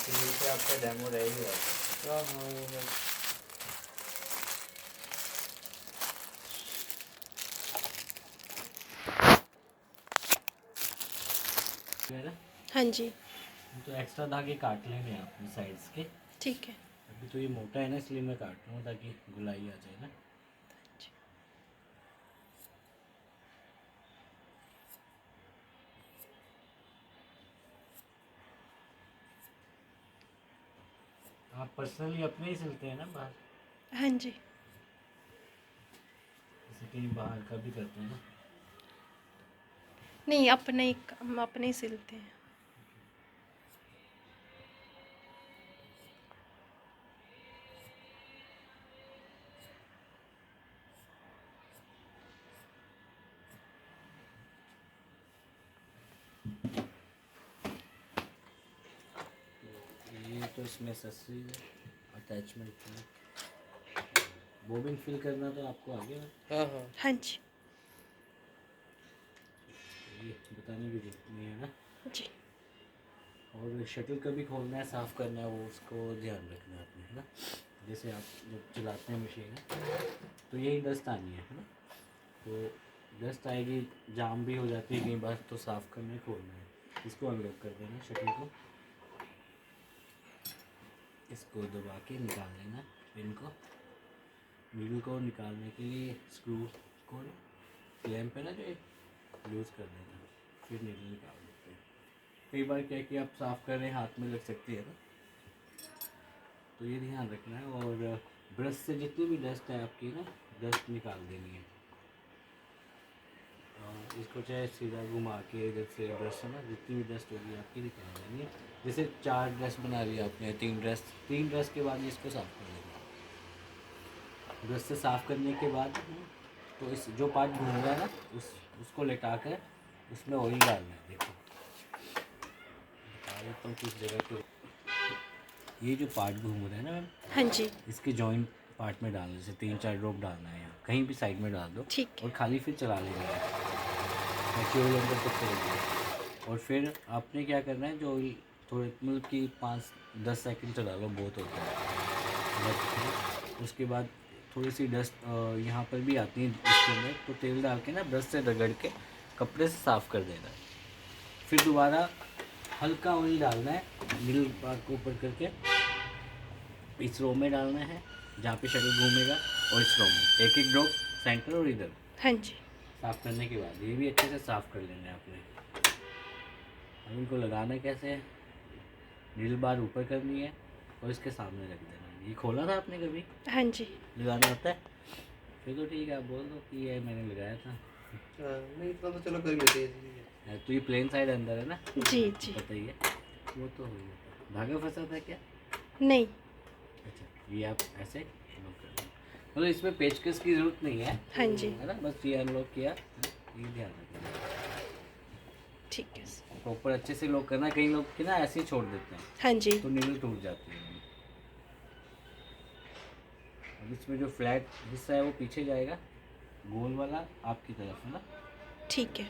Civil पे आपका demo रह ही गया था। हाँ हाँ वो है ना। हाँ जी तो एक्स्ट्रा धागे काट लेंगे अपनी साइड्स के। ठीक है। अभी तो ये मोटा है ना, इसलिए मैं काट रहा हूँ ताकि गुलाई आ जाए ना। आप पर्सनली अपने ही सिलते हैं ना बाहर? हाँ जी। जैसे कहीं बाहर का भी करते हैं ना। नहीं, हम अपने ही सिलते हैं। ये तो इसमें एसेसरी अटैचमेंट है। बॉबिन फिल करना तो आपको आ गया। हाँ हाँ हाँ जी ये बताने की जरूरत नहीं है ना। जी। और शटल कभी खोलना है, साफ़ करना है, वो उसको ध्यान रखना है आपने, है ना। जैसे आप जब चलाते हैं मशीन तो यही डस्ट आनी है ना। तो डस्ट आएगी, जाम भी हो जाती है कई बार, तो साफ़ करना है, खोलना है। इसको अनलॉक कर देना शटल को, इसको दबा के निकाल लेना पिन को। नीडल को निकालने के लिए स्क्रू को क्लैंप है ना जो लूज़ कर देना, फिर नीडल निकाल देते हैं। कई बार क्या है कि आप साफ़ कर रहे हैं, हाथ में लग सकती है ना, तो ये ध्यान रखना है। और ब्रश से जितनी भी डस्ट है आपकी ना, डस्ट निकाल देनी है। और इसको चाहे सीधा घुमा के इधर से ब्रश से ना जितनी भी डस्ट होगी आपकी निकाल देनी है। जैसे 4 ड्रेस बना रही है आपने, 3 ड्रेस के बाद इसको साफ़ कर देना। ब्रश से साफ़ करने के बाद तो इस जो पार्ट घूम रहा है ना, उसको लेटा कर उसमें ऑयल डालना है। देखो बता देता हूँ किस जगह पे। ये जो पार्ट घूम रहा है ना मैम, हाँ जी इसके जॉइंट पार्ट में डालना, जैसे 3-4 ड्रॉप डालना है यहाँ, कहीं भी साइड में डाल दो। ठीक है। और खाली फिर चला लेना है ताकि ऑयल अंदर तक चले जाए। और फिर आपने क्या करना है, जो ऑयल थोड़े मतलब कि 5-10 सेकंड चला लो, बहुत होता है। उसके बाद थोड़ी सी डस्ट यहाँ पर भी आती है इसके अंदर, तो तेल डाल के ना ब्रश से रगड़ के कपड़े से साफ़ कर देना है। फिर दोबारा हल्का ऑयल डालना है, मिडिल पार्ट को ऊपर करके इस रो में डालना है जहाँ पे शटल घूमेगा, और इस रो में एक ड्रॉप सेंटर और इधर। हाँ जी साफ़ करने के बाद ये भी अच्छे से साफ़ कर लेना है आपने। अब इनको लगाना कैसे है, नीडल बार ऊपर करनी है और इसके सामने रख देना है। ये खोला था आपने कभी? हाँ जी। लगाना आता है? फिर तो ठीक है, आप बोल दो कि ये मैंने लगाया था। नहीं इतना तो चलो कर लेते हैं। तो ये प्लेन साइड अंदर है ना, जी जी। पता ही है। वो तो हो गया, धागा फंसा था क्या? नहीं। अच्छा, ये आप ऐसे अनलॉक कर दो, मतलब इसमें पेचकस की ज़रूरत नहीं है, हाँ जी है ना। बस ये अनलॉक किया, ये ध्यान रखना ठीक है। प्रॉपर अच्छे से लॉक करना। कई लोग कि ना ऐसे ही छोड़ देते हैं, हाँ जी तो नीडल टूट जाती है। अब इसमें जो फ्लैट हिस्सा है वो पीछे जाएगा, गोल वाला आपकी तरफ, है ना। ठीक है।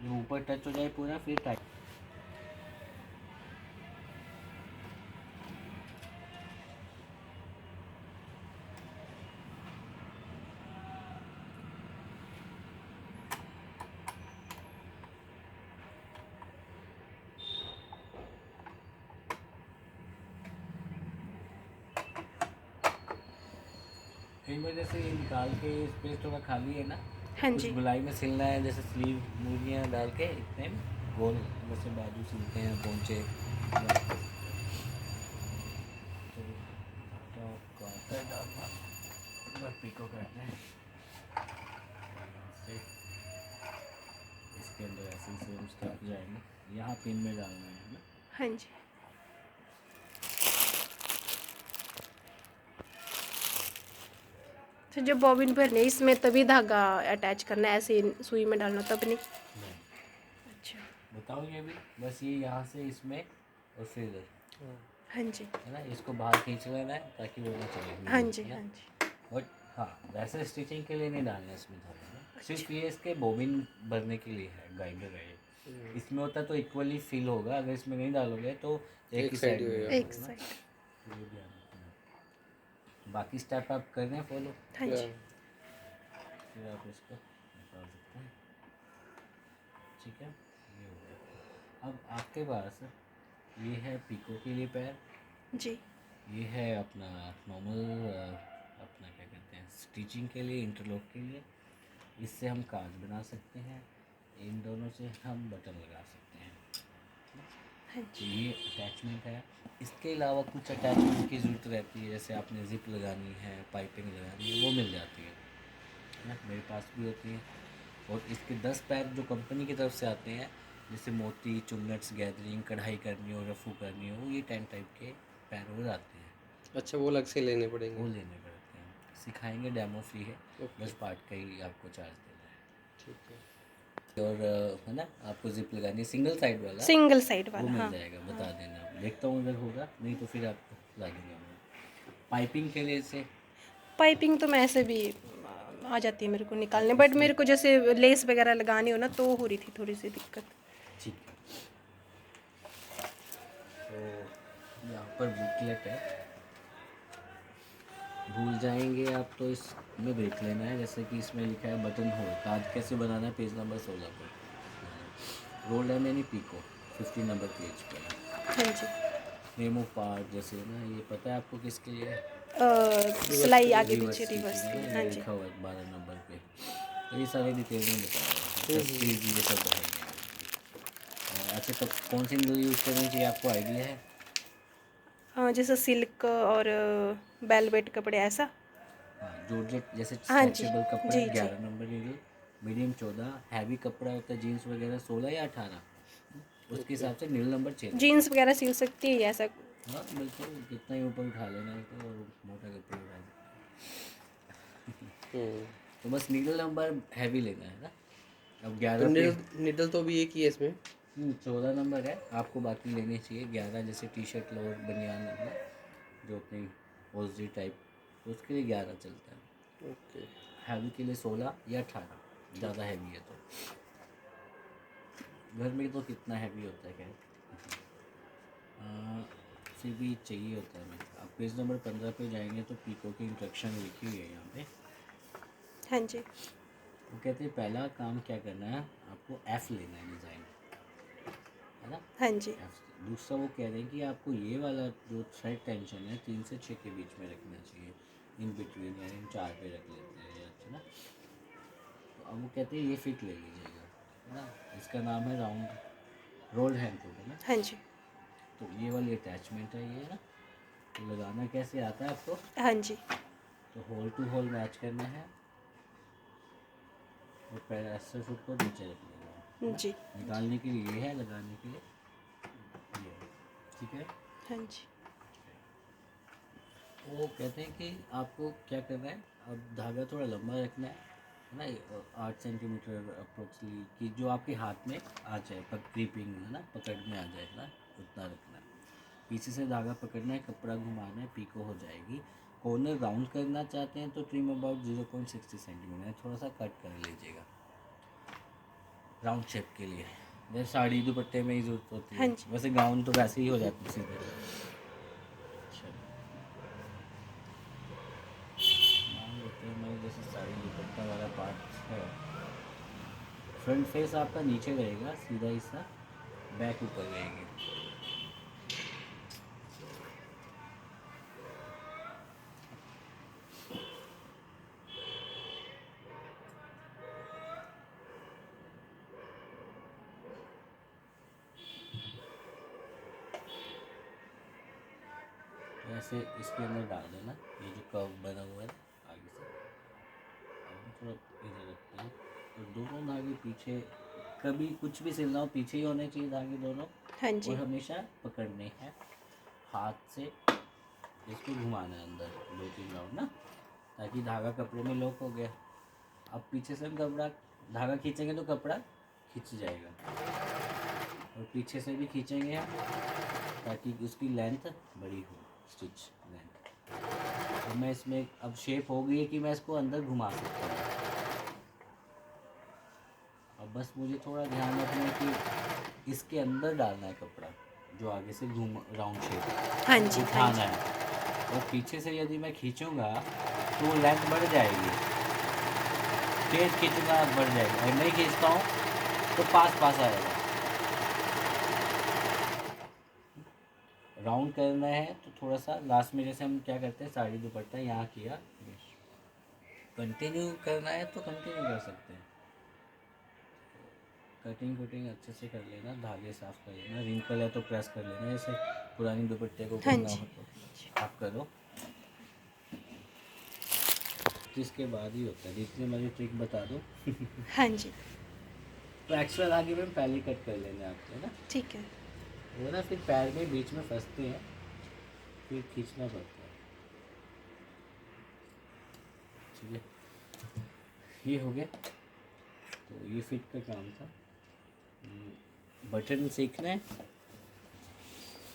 जो ऊपर टच हो जाए पूरा, फिर टाइट। कई बार जैसे ये निकाल के स्पेस थोड़ा खाली है ना, हाँ कुछ जी गुलाई में सिलना है, जैसे स्लीव मूरियाँ डाल के इतने में गोल जैसे बाजू सिलते हैं पोंचे। तो आता है डालना, बस पिको करते हैं से, इसके अंदर ऐसे ही सेम स्टेप जाएंगे। यहाँ पिन में डालना है ना। हाँ जी। तो जो बॉबिन भरनी है इसमें तभी धागा अटैच करना है, ऐसे सुई में डालना तब नहीं? नहीं, अच्छा। बताओगे अभी, बस ये यहाँ से इसमें और फिर इधर, हाँ जी है ना। इसको बाहर खींच लेना है ताकि वो ना चले, हाँ जी है ना। हाँ जी। बट हाँ, वैसे स्टिचिंग के लिए नहीं डालना है इसमें धागा ना। अच्छा सिर्फ ये इसके बॉबिन भरने के लिए है, गाइडर है ये। इसमें होता तो इक्वली फील होगा, अगर इसमें नहीं डालोगे तो एक ही side साइड ही में होगा। होगा, एक है ना? साइड। तो ये ध्यान रखना। बाकी स्टेप आप कर रहे हैं फॉलो, हाँ जी। फिर आप इसको निकाल सकते हैं। ठीक है, ये हो गया। अब आपके पास ये है पीको के लिए पैर, जी। ये है अपना नॉर्मल अपना क्या कहते हैं स्टिचिंग के लिए, इंटरलॉक के लिए। इससे हम काज बना सकते हैं, इन दोनों से हम बटन लगा सकते हैं। हाँ तो जी। ये अटैचमेंट है। इसके अलावा कुछ अटैचमेंट की ज़रूरत रहती है, जैसे आपने ज़िप लगानी है, पाइपिंग लगानी है, वो मिल जाती है ना, मेरे पास भी होती है। और इसके 10 पैर जो कंपनी की तरफ से आते हैं, जैसे मोती, चुन्नट्स, गैदरिंग, कढ़ाई करनी हो, रफू करनी हो, ये 10 टाइप के पैर हो जाते हैं, अच्छा, वो अलग से लेने वो पड़ेंगे। लेने पड़ते हैं। सिखाएंगे, डेमो फ्री है, ओके, 10 पार्ट का ही आपको चार्ज देना ठीक है। है। और है ना, आपको जिप लगानी है सिंगल साइड वाला, सिंगल साइड वो वाला, मिल हाँ। जाएगा, बता देना, देखता हूँ अगर होगा, नहीं तो फिर आपको ला देंगे हम। पाइपिंग के लिए से पाइपिंग तो मैं ऐसे भी आ जाती है मेरे को निकालने, बट मेरे को जैसे लेस वगैरह लगानी हो ना, तो हो रही थी थोड़ी सी दिक्कत। ठीक है, तो यहाँ पर बुकलेट है, भूल जाएंगे आप तो इसमें देख लेना है, जैसे कि इसमें लिखा है बटन होल, कार्ड कैसे बनाना है, पेज नंबर 16 पर। रोल्ड है मैंने पीको 15 नंबर पेज पर है। हाँ जी। नेम ऑफ पार्ट जैसे ना, ये पता है आपको किसके लिए है? सिलाई आगे रिवर्स पीछे स्टिचिंग रिवर्स है की, ना, हाँ ये जी। लिखा हुआ है 12 नंबर पे। तो ये सारे डिटेल में बता रहा है, तस्वीर ये सब है। अच्छा, तो कौन सी नीडल यूज़ करनी चाहिए, आपको आइडिया है? जैसे सिल्क और वेलवेट कपड़े ऐसा। हाँ, जॉर्जेट जैसे हाँ जी। स्ट्रेचेबल कपड़ा जी जी। 11 नंबर नीडल, मीडियम 14, हैवी कपड़ा होता है जीन्स वगैरह 16 या 18, उसके हिसाब से नीडल नंबर चेंज होता जीन्स वगैरह सिल सकती है ऐसा। है। हाँ बिल्कुल, कितना ही ऊपर उठा लेना है तो, मोटा कपड़ा उठा सकते। तो बस नीडल नंबर हैवी लेना है ना। अब तो 11 पे निडल तो भी एक ही है इसमें। 14 नंबर है आपको, बाकी लेने चाहिए 11, जैसे टी शर्ट लोअर बनियान है ना, जो अपनी ओजी टाइप, तो उसके लिए 11 चलता है। ओके, हैवी के लिए 16 या 18, ज़्यादा हैवी है तो। घर में तो कितना हैवी होता है, खैर फिर भी चाहिए होता है हमें। आप पेज नंबर 15 पे जाएंगे तो पीको की इंस्ट्रक्शन लिखी हुई है यहाँ पे। हाँ जी। वो कहते हैं पहला काम क्या करना है, आपको एफ़ लेना है डिज़ाइन, है ना। हाँ जी। एफ से दूसरा वो कह रहे हैं कि आपको ये वाला जो थ्रेड टेंशन है 3 से 6 के बीच में रखना चाहिए, इन बिटवीन, यानी हम 4 पे रख लेते हैं, अच्छा ना। तो अब वो कहते हैं ये फिट ले लीजिएगा, है ना। इसका नाम है राउंड रोल्ड हैंड टूल, है ना। हाँ जी। तो ये वाली अटैचमेंट है ये ना, तो लगाना कैसे आता है आपको, हाँ जी। तो होल टू होल मैच करना है, और पैरास्टर फुट को नीचे रख लेना है। जी। निकालने के लिए ये है, लगाने के लिए ये है, ठीक है। हाँ जी। वो कहते हैं कि आपको क्या करना है, अब धागा थोड़ा लंबा रखना है ना, 8 सेंटीमीटर अप्रोक्सली, कि जो आपके हाथ में आ जाए, क्रीपिंग है ना, पकड़ में आ जाए ना, उतना रखना है। पीछे से धागा पकड़ना है, कपड़ा घुमाना है, पीको हो जाएगी। कॉर्नर राउंड करना चाहते हैं तो ट्रिम अबाउट 0.60 सेंटीमीटर, थोड़ा सा कट कर लीजिएगा राउंड शेप के लिए। जैसे साड़ी दुपट्टे में ही जरूरत होती हाँ है, जी। वैसे गाउन तो वैसे ही हो जाती है सीधे। मान लेते हैं मैं, जैसे साड़ी दुपट्टा वाला पार्ट है, फ्रंट फेस आपका नीचे रहेगा सीधा हिस्सा, बैक ऊपर रहेगी। तो ऐसे इसके अंदर डाल देना, ये जो कर्व बना हुआ है आगे से, अब हम थोड़ा इधर रखते हैं, और दोनों धागे पीछे, कभी कुछ भी सिलना हो पीछे ही होने चाहिए धागे दोनों, हाँ और जी। हमेशा पकड़ने हैं हाथ से, इसको घुमाना है अंदर 2-3 राउंड ना, ताकि धागा कपड़े में लॉक हो गया। अब पीछे से हम कपड़ा धागा खींचेंगे तो कपड़ा खींच जाएगा, और पीछे से भी खींचेंगे हम, ताकि उसकी लेंथ बड़ी हो, स्टिच लेंथ। अब मैं इसमें, अब शेप हो गई है कि मैं इसको अंदर घुमा सकता हूँ। अब अब बस मुझे थोड़ा ध्यान रखना है कि इसके अंदर डालना है कपड़ा, जो आगे से घूम राउंड शेप हाँ जी, हाँ उठाना जी। है। और पीछे से यदि मैं खींचूंगा तो वो लेंथ बढ़ जाएगी, तेज खींचूंगा बढ़ जाएगी, और नहीं खींचता हूँ तो पास पास आएगा। राउंड करना है तो थोड़ा सा लास्ट में, जैसे हम क्या करते हैं साड़ी दुपट्टा यहाँ किया, कंटिन्यू करना है तो कंटिन्यू कर सकते हैं। कटिंग कुटिंग अच्छे से कर लेना, धागे साफ कर लेना, रिंकल है तो प्रेस कर लेना, जैसे पुरानी दुपट्टे को हाँ करना जी। हो तो आप करो। तो इसके बाद ही होता है, जितनी मर्जी ट्रिक बता दो। हाँ जी, तो एक्स्ट्रा धागे में पहले ही कट कर लेना आपको, है ना। ठीक है। वो ना फिर पैर में बीच में फंसते हैं, फिर खींचना पड़ता है। ठीक है, ये हो गया। तो ये फिट का काम था। बटन सीखना है,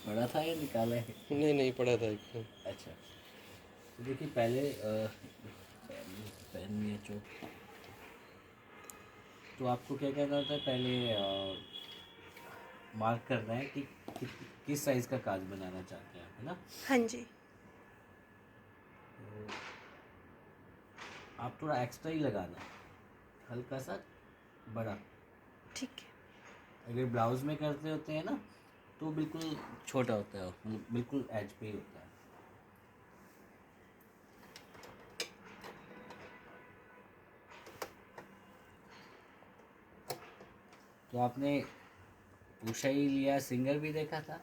पड़ा था या निकाला है? नहीं नहीं पड़ा था एकदम। अच्छा, तो देखिए पहले पहननी है चोट। तो आपको क्या करना होता है, पहले मार्क करना है कि किस साइज़ का काज बनाना चाहते हैं आप, है ना। हाँ जी, तो आप थोड़ा एक्स्ट्रा ही लगाना, हल्का सा बड़ा। ठीक है। अगर ब्लाउज में करते होते हैं ना तो बिल्कुल छोटा होता है, मतलब बिल्कुल एज पे ही होता है। तो आपने उषा ही लिया, सिंगर भी देखा था?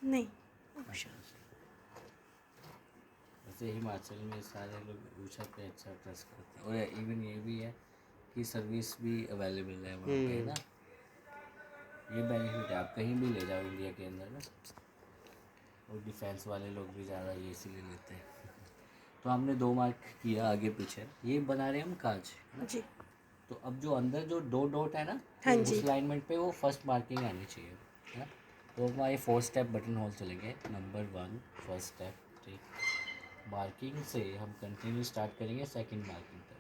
नहीं, अच्छा, वैसे हिमाचल में सारे लोग उषा पे अच्छा ट्रस्ट करते हैं, और इवन ये भी है कि सर्विस भी अवेलेबल है वहाँ पे, है ना। ये बेनिफिट है, आप कहीं भी ले जाओ इंडिया के अंदर ना। और डिफेंस वाले लोग भी ज़्यादा ये इसीलिए लेते हैं। तो हमने 2 मार्क किया आगे पीछे, ये बना रहे हम काज, है ना। जी। तो अब जो अंदर जो 2 डॉट है ना, हाँ उस जी, अलाइनमेंट पे वो फर्स्ट मार्किंग आनी चाहिए, है ना। तो हमारे 4 स्टेप बटन होल चलेंगे। नंबर 1 फर्स्ट स्टेप, ठीक। मार्किंग से हम कंटिन्यू स्टार्ट करेंगे सेकंड मार्किंग तक।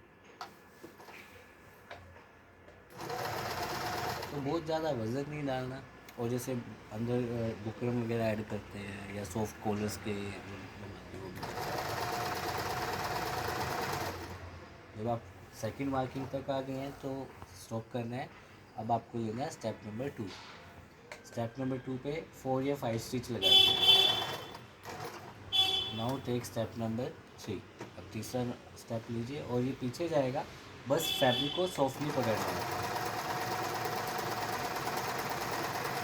तो बहुत ज़्यादा वज़न नहीं डालना। और जैसे अंदर बुकरम वगैरह ऐड करते हैं या सॉफ्ट कॉलर्स के बनाते हो, जब आप सेकंड मार्किंग तक आ गए हैं तो स्टॉप करना है। अब आपको लेना है स्टेप नंबर 2। स्टेप नंबर 2 पे 4 या 5 स्टिच लगाइए। Now take step number 3। अब तीसरा स्टेप लीजिए और ये पीछे जाएगा, बस फैब्रिक को सॉफ्टली पकड़ना है,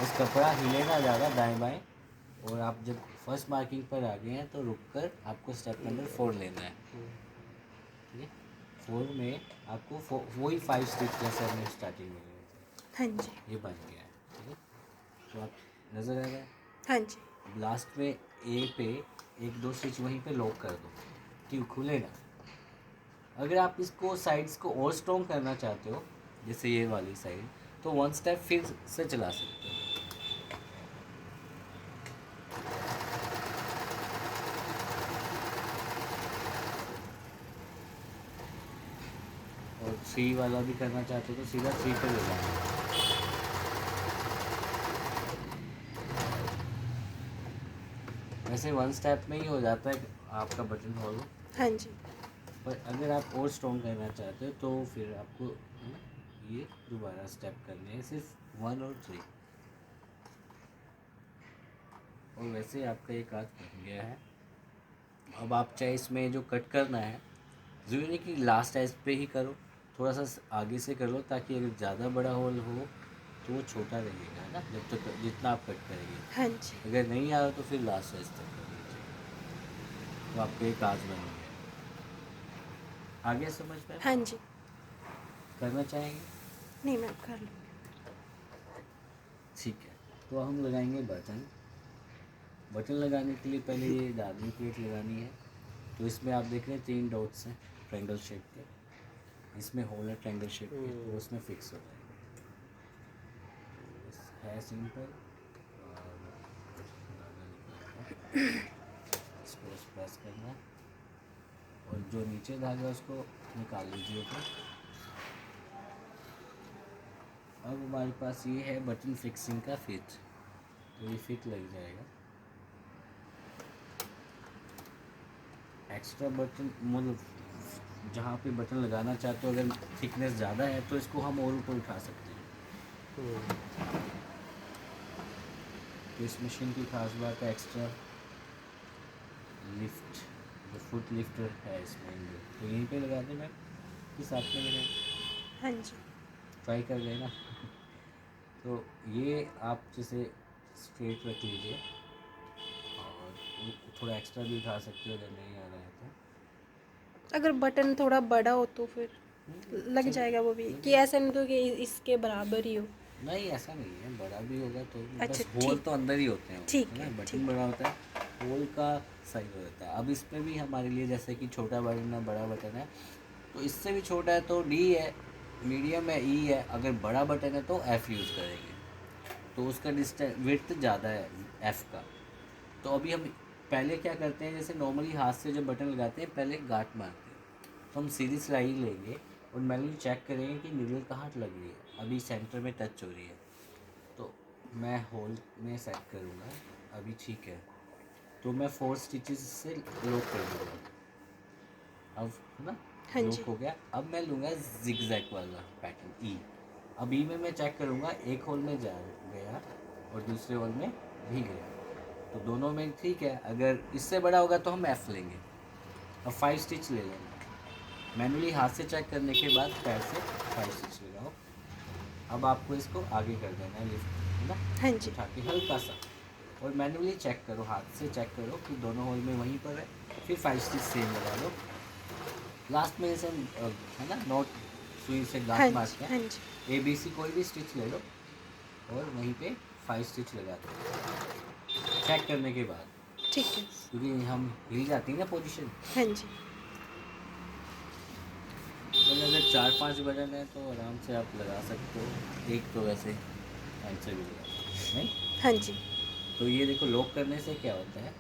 बस कपड़ा हिले ना ज़्यादा दाएं बाएं। और आप जब फर्स्ट मार्किंग पर आ गए हैं तो रुक कर आपको स्टेप नंबर 4 लेना है। ठीक है, 4 में आपको वही 5 स्टिच जैसे हमने स्टार्टिंग में लिए थे, हाँ जी, ये बन गया है। ठीक है, तो आप नज़र आ रहा है। हाँ जी, अब लास्ट में ए पे 1-2 स्टिच वहीं पे लॉक कर दो कि खुले ना। अगर आप इसको साइड्स को और स्ट्रॉन्ग करना चाहते हो, जैसे ये वाली साइड, तो 1 स्टेप फिर से चला सकते हो। और 3 वाला भी करना चाहते हो तो सीधा 3 पे ले जाना। वैसे 1 स्टेप में ही हो जाता है आपका बटन होल, हाँ जी, पर अगर आप और स्ट्रॉन्ग करना चाहते हो तो फिर आपको ये दोबारा स्टेप करने हैं, सिर्फ 1 और 3। और वैसे आपका ये काज बन गया है। अब आप चाहे इसमें जो कट करना है, ज़रूरी नहीं कि लास्ट एज पे ही करो, थोड़ा सा आगे से कर लो, ताकि अगर ज़्यादा बड़ा होल हो तो वो छोटा रहेगा, है ना, जब तक जितना आप कट करेंगे। हाँ जी, अगर नहीं आ रहा तो फिर लास्ट एज तक कर लीजिए, तो आपको एक काज बन गया। आगे समझ में हाँ जी। करना चाहेंगे? नहीं, मैं कर लूँगी। ठीक है, तो हम लगाएंगे बटन। बटन लगाने के लिए पहले ये दादरी प्लेट लगानी है। तो इसमें आप देख रहे हैं 3 डॉट्स हैं ट्रायंगल शेप के, इसमें होल है ट्रायंगल शेप के, तो उसमें फिक्स हो जाएगा। है सिंपल, और धागा निकालना, इसको बस प्रेस करना है, और जो नीचे धागा है उसको निकाल लीजिए ऊपर। अब हमारे पास ये है बटन फिक्सिंग का फिट, तो ये फिट लग जाएगा। एक्स्ट्रा बटन मतलब जहाँ पे बटन लगाना चाहते हो, अगर थिकनेस ज़्यादा है तो इसको हम और ऊपर उठा सकते हैं। तो इस मशीन की खास बात है एक्स्ट्रा लिफ्ट, जो फुट लिफ्टर है इसमें, तो यहीं पे लगा दें मैम कि साथ में लगाएं, हाँ जी। ट्राई कर लेना। तो ये आप जैसे स्ट्रेट रख लीजिए और थोड़ा एक्स्ट्रा भी उठा सकते हो अगर नहीं आ रहा है तो। अगर बटन थोड़ा बड़ा हो तो फिर लग चलिए, जाएगा वो भी, लग कि जाएगा। ऐसा नहीं तो कि इसके बराबर ही हो। नहीं ऐसा नहीं है, बड़ा भी होगा तो भी, अच्छा बस होल ठीक, तो अंदर ही होते हैं, ठीक है है ना, बटन ठीक। बड़ा होता है, होल का सही हो जाता है। अब इसमें भी हमारे लिए जैसे कि छोटा बटन है, बड़ा बटन है, तो इससे भी छोटा है तो डी है, मीडियम है ई है, अगर बड़ा बटन है तो एफ़ यूज़ करेंगे, तो उसका डिस्टेंस विड्थ ज़्यादा है एफ़ का। तो अभी हम पहले क्या करते हैं, जैसे नॉर्मली हाथ से जब बटन लगाते हैं पहले गांठ मारते हैं, तो हम सीधी सिलाई लेंगे और मैनुअली चेक करेंगे कि नीडल कहाँ लग रही है, अभी सेंटर में टच हो रही है, तो मैं होल में सेट करूँगा, अभी ठीक है, तो मैं 4 स्टिचेस से लॉक कर दूँगा। अब है ना, हाँ लॉक जी। हो गया। अब मैं लूँगा जिगजैग वाला पैटर्न ई। अब ई में मैं चेक करूँगा, एक होल में जा गया और दूसरे होल में भी गया, तो दोनों में ठीक है। अगर इससे बड़ा होगा तो हम एफ़ लेंगे। अब 5 स्टिच ले लेंगे, मैनुअली हाथ से चेक करने के बाद पैर से 5 स्टिच लगाओ। अब आपको इसको आगे कर देना है लिफ्ट, है ना, हाँ जी। उठा के हल्का सा, और मैनुअली चेक करो, हाथ से चेक करो कि दोनों होल में वहीं पर है, फिर 5 स्टिच सेम लगा लो। लास्ट में जैसे है ना नोट सुई से हाँ गांठ जी। मारते हाँ हैं, जी। ए बी सी कोई भी स्टिच ले लो और वहीं पे 5 स्टिच लगा दो चेक करने के बाद, ठीक है। क्योंकि हम हिल जाती है ना पोजीशन। हाँ जी। तो अगर 4-5 बटन है तो आराम से आप लगा सकते हो, एक तो वैसे ऐसे भी लगा सकते हो नहीं। हाँ जी। तो ये देखो लॉक करने से क्या होता है,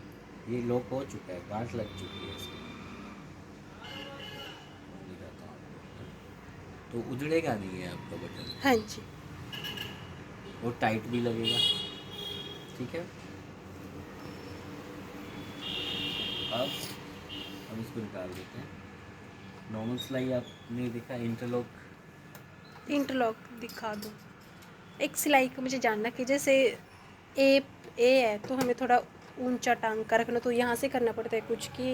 ये लॉक हो चुका है, गांठ लग चुकी है इसमें, मैं दिखाता हूँ आपको, तो उजड़ेगा नहीं है आपका बटन, हाँ जी। और टाइट भी लगेगा, ठीक है। अब इसको निकाल देते हैं। नॉर्मल सिलाई आपने देखा, इंटरलॉक, इंटरलॉक दिखा दो। एक सिलाई का मुझे जानना कि जैसे ए ए है तो हमें थोड़ा ऊंचा टांग का रखना, तो यहाँ से करना पड़ता है कुछ कि।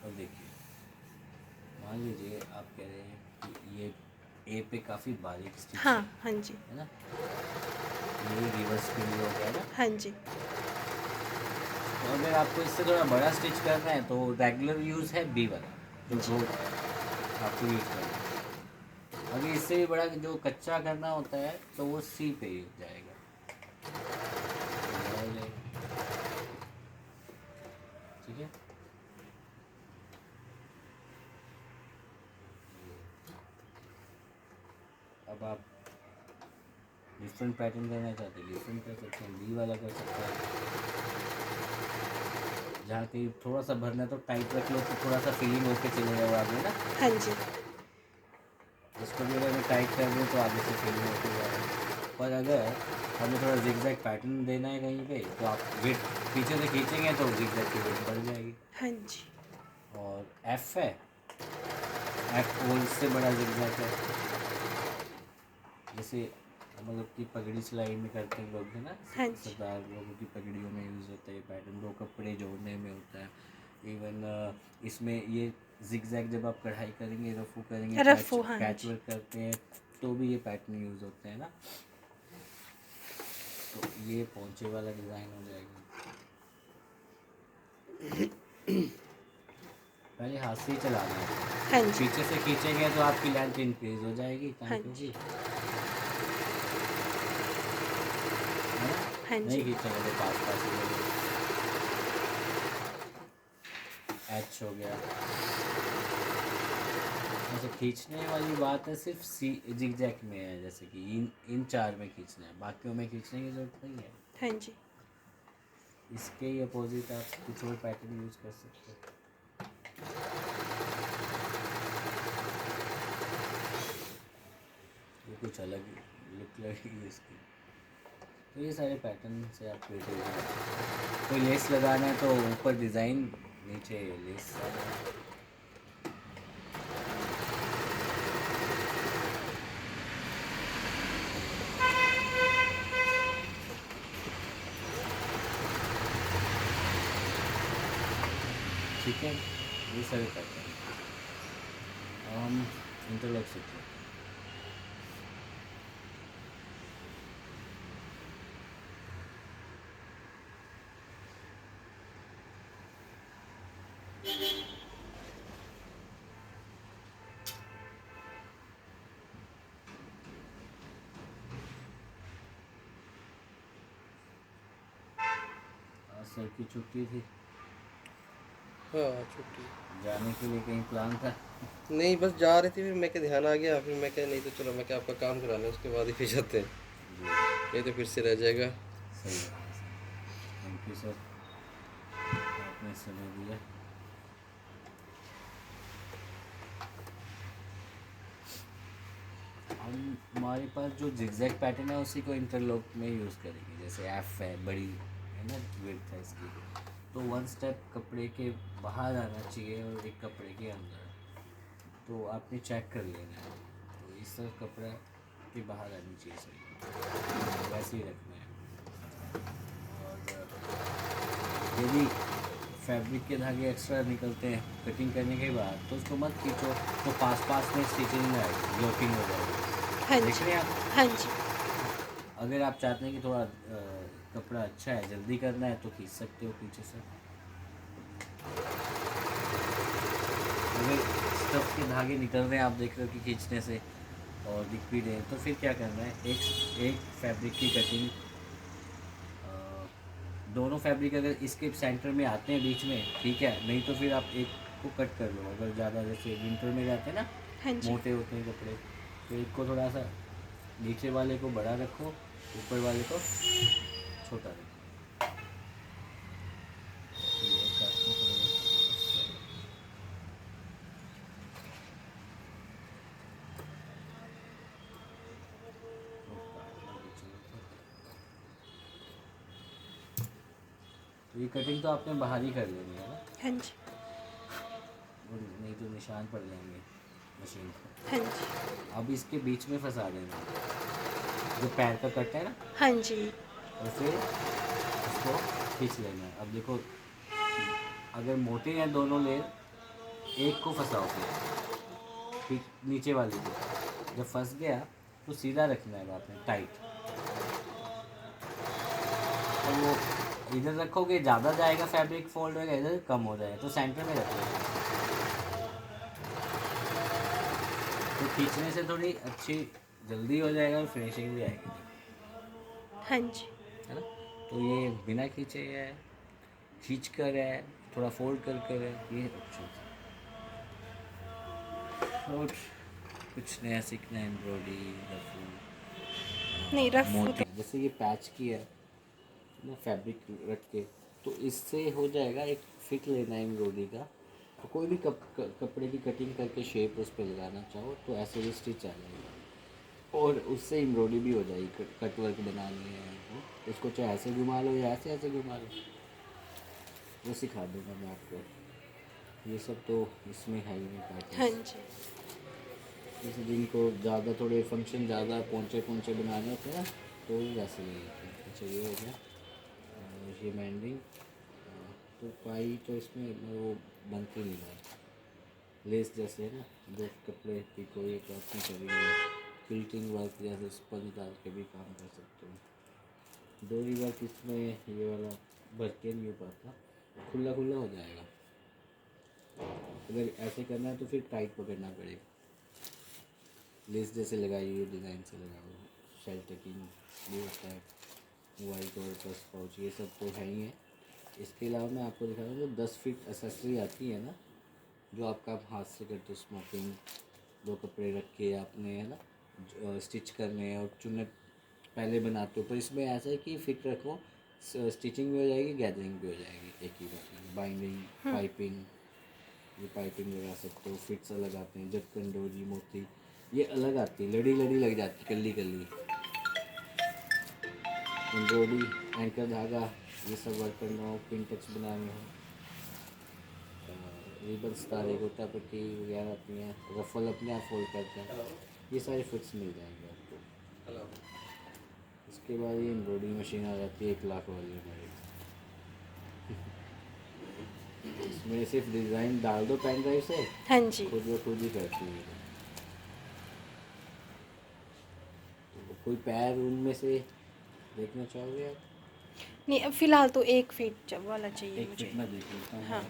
अब देखिए, मान लीजिए आप कह रहे हैं कि ये ए पे काफ़ी बारीक स्टिच हाँ। है हाँ जी। है ना, ये रिवर्स के लिए हो गया ना। हाँ जी। तो अगर आपको इससे थोड़ा बड़ा स्टिच करना है तो रेगुलर यूज़ है बी वाला, जो रोज आपको यूज़ करना है। अगर इससे भी बड़ा जो कच्चा करना होता है तो वो सी पे जाएगा, ठीक है। अब आप डिफरेंट पैटर्न करना चाहते हैं, डिफरेंट कर सकते हैं, बी वाला कर सकते हैं। जहाँ कहीं थोड़ा सा भरना है तो टाइट रख लो, तो थोड़ा सा फीलिंग होके चले जाओ आगे ना। हाँ जी। इसको भी अगर मैं टाइट कर दूँ तो आगे से फीलिंग होके जाएगा। पर अगर हमें थोड़ा जिगजैग पैटर्न देना है कहीं पे, तो आप वेट पीछे से खींचेंगे तो जिगजैग की वेट बढ़ जाएगी। हाँ जी। और एफ है, एफ होल से बड़ा जिगजैग है, जैसे मतलब कि पगड़ी सिलाई में करते हैं लोग, है ना, हाँ जी। सरदार लोगों की पगड़ियों में यूज़ होता है ये पैटर्न, दो कपड़े जोड़ने में होता है। इवन इसमें ये जिगजैग जब आप कढ़ाई करेंगे, रफू करेंगे, रफू, हाँ पैच जी। वर्क करते हैं, तो भी ये पैटर्न यूज़ होते हैं ना। तो ये पोंचे वाला डिज़ाइन हो जाएगा। पहले हाथ से ही चलाना है, हाँ जी। पीछे से खींचेंगे तो आपकी लेंथ इंक्रीज हो जाएगी हाँ टांकों की, जी। है ना। हाँ नहीं जी। खींचेंगे तो पास पास ही लगेगा। एच हो गया। अच्छा, खींचने वाली बात है सिर्फ सी जिगजैग में है, जैसे कि इन 4 में खींचना है, बाकियों में खींचने की जरूरत नहीं है। हाँ जी। इसके ही अपोजिट आप कुछ और पैटर्न यूज़ कर सकते हो। कुछ अलग लुक लगेगी इसकी। तो ये सारे पैटर्न से आप क्रिएटिविटी, कोई लेस लगाना है तो ऊपर डिज़ाइन, नीचे लेस। ठीक है, ये सारे पैटर्न हम इंटरलॉक सीखते हैं। आज सर की छुट्टी थी, हाँ छुट्टी। जाने के लिए कहीं प्लान था? नहीं बस जा रही थी, फिर मैं क्या ध्यान आ गया, फिर मैं क्या नहीं तो चलो मैं क्या आपका काम करा लें, उसके बाद ही फिर जाते हैं, जी ये तो फिर से रह जाएगा। सही बात है सर, थैंक यू सर, आपने समय दिया। हम हमारे पास जो जिगजैग पैटर्न है उसी को इंटरलॉक में यूज़ करेंगे। जैसे एफ है, बड़ी है ना विड्थ है इसकी, तो वन स्टेप कपड़े के बाहर आना चाहिए और एक कपड़े के अंदर, तो आपने चेक कर लेना है। तो इस तरफ कपड़ा के बाहर आनी चाहिए सही, वैसे ही रखना है। और यदि फैब्रिक के धागे एक्स्ट्रा निकलते हैं कटिंग करने के बाद, तो उसको मत खींचो, तो पास में स्टिचिंग में आएगी, ब्लॉकिंग हो जाएगी। हाँ देख जी, रहे हैं आप? हाँ जी, अगर आप चाहते हैं कि थोड़ा कपड़ा अच्छा है, जल्दी करना है, तो खींच सकते हो पीछे से। अगर स्टफ के धागे निकल रहे हैं, आप देख रहे हो कि खींचने से और दिख भी रहे हैं, तो फिर क्या करना है, एक फैब्रिक की कटिंग, दोनों फैब्रिक अगर इसके सेंटर में आते हैं बीच में, ठीक है, नहीं तो फिर आप एक को कट कर लो। अगर ज़्यादा जैसे विंटर में जाते हैं ना, हाँ जी, मोटे होते हैं कपड़े, तो एक को थोड़ा सा नीचे वाले को बड़ा रखो, ऊपर वाले को छोटा रखो। ये काटने के लिए वो काटना भी चाहिए था। तो ये कटिंग तो आपने बाहर ही कर लेनी है ना, हाँ जी, वो नहीं तो निशान पड़ जाएंगे मशीन पर। हाँ जी, अब इसके बीच में फंसा देना, जो पैर का कट है ना, हाँ जी, और फिर इसको खींच लेना है। अब देखो, अगर मोटे हैं दोनों लेयर, एक को फंसाओ, फिर नीचे वाले को जब फंस गया तो सीधा रखना है आपने टाइट, और वो इधर रखोगे ज़्यादा जाएगा फैब्रिक, फोल्ड होएगा, इधर कम हो जाएगा, तो सेंटर में रखोगे, तो खींचने से थोड़ी अच्छी जल्दी हो जाएगा और फिनिशिंग भी आएगी, हाँ जी, है ना। तो ये बिना खींचे है, खींच कर है, थोड़ा फोल्ड कर है, ये ऑप्शन। और कुछ नया सीखना है, एम्ब्रॉयडरी, नहीं रफ मोती, जैसे ये पैच की है ना, फैब्रिक रख के, तो इससे हो जाएगा। एक फिट लेना है एम्ब्रॉयडरी का, तो कोई भी कपड़े की कटिंग करके शेप उस पर लगाना चाहो तो ऐसे भी स्टिच आ जाएगा, और उससे एम्ब्रॉयडरी भी हो जाएगी। कट वर्क बनानी है तो इसको चाहे ऐसे घुमा लो या ऐसे घुमा लो, वो सिखा दूँगा मैं आपको। ये सब तो इसमें है ही नहीं हाँ पैटर्न। जी, जैसे जिनको ज़्यादा थोड़े फंक्शन ज़्यादा पोंचे बनाने होते हैं ना, तो वैसे नहीं होते। अच्छा ये हो गया, और ये मैंडिंग, तो पाई तो इसमें वो बनती नहीं है, लेस जैसे है ना, जो कपड़े की कोई एक बात नहीं करेंगे, फिल्टिंग वर्क जैसे स्पंज डाल के भी काम कर सकते हो। डोरी वर्क इसमें ये वाला भर के नहीं हो पाता, खुला हो जाएगा। अगर ऐसे करना है तो फिर टाइट पकड़ना पड़ेगा, लेस जैसे लगाई हुई डिज़ाइन से लगाओ, शेल टकिंग भी होता है, वाइट और पर्स पाउच, ये सब तो है ही है। इसके अलावा मैं आपको दिखा रहा हूँ, जो 10 फीट एसेसरी आती है ना, जो आपका आप हाथ से करते हो, स्मोकिंग, दो कपड़े रख के आपने, है ना, स्टिच करने और चुन्नट पहले बनाते हो, पर इसमें ऐसा है कि फिट रखो, स्टिचिंग भी हो जाएगी, गैदरिंग भी हो जाएगी एक ही बार में, बाइंडिंग, पाइपिंग, ये पाइपिंग लगा सकते हो, फिट्स लगाते हैं, जटकन, डोरी, मोती, ये अलग आती है, लड़ी लड़ी लग जाती है, कल्ली कल्ली। एम्ब्रॉयडरी, एंकर धागा, ये सब वर्क करना हो, पिन टच बनाने हो, रिबन सितारे, गोटा पट्टी वगैरह आती हैं, रफल अपने आप फोल्ड करते हैं, ये सारे फिट्स मिल जाएंगे आपको। हेलो। इसके बाद ये एम्ब्रॉयडरी मशीन आ जाती है 1 लाख वाली हमारी। इसमें सिर्फ डिज़ाइन डाल दो पेन ड्राइव से, हाँ जी। खुद ब खुद ही करती है। तो कोई पैर उनमें से देखना चाहोगे आप? नहीं, अब फिलहाल तो 1 फीट वाला चाहिए एक मुझे। फिट में देख लेता हूँ। हाँ।